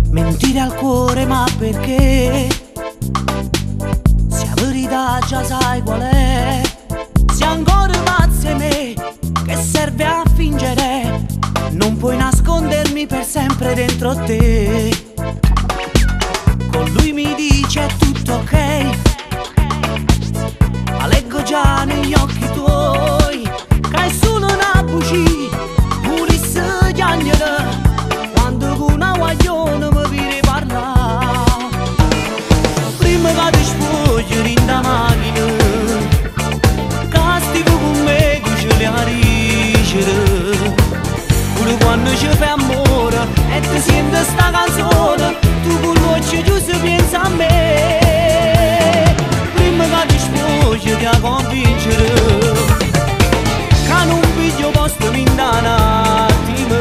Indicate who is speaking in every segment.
Speaker 1: Mentire al cuore, ma perché? Se la verità già sai qual è. Se ancora pazzi a me, che serve a fingere? Non puoi nascondermi per sempre dentro te. Con lui mi dice tutto ok, ma leggo già negli occhi tuoi che è solo una bugia, purisse chiagnere quando con una guaglione mi viene parlare. Prima che ti spogli in da macchina, castigo con me che ce le aricere. Pure quando ci fai amore e ti senti sta canzone, tu con l'occhio giusto pensa a me. Prima che ti spogli ti a convincere che non piglio posto in da un attimo.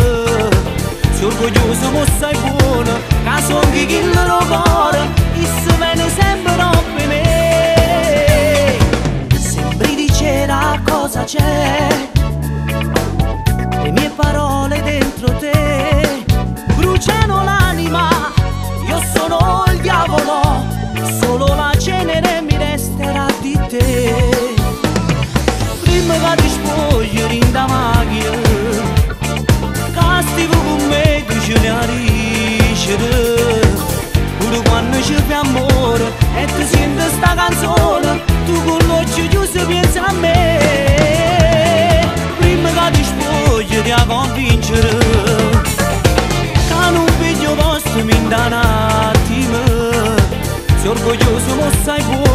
Speaker 1: Sei orgoglioso ma sei buono, che son chi lo cuore, e se viene sempre per me. Sembri dicere cosa c'è, le mie parole dentro te bruciano l'anima. Io sono il diavolo, solo la cenere mi resterà di te. Prima che ti spogli in da macchina, castigo con me che ce ne aricere. Pure quando ci fai amore e ti senti sta canzone, tu con l'occhio giusto pensa a me. Prima che ti spogli ti a convincere che non piglio posto in da un attimo. Sei orgoglioso ma sei buono,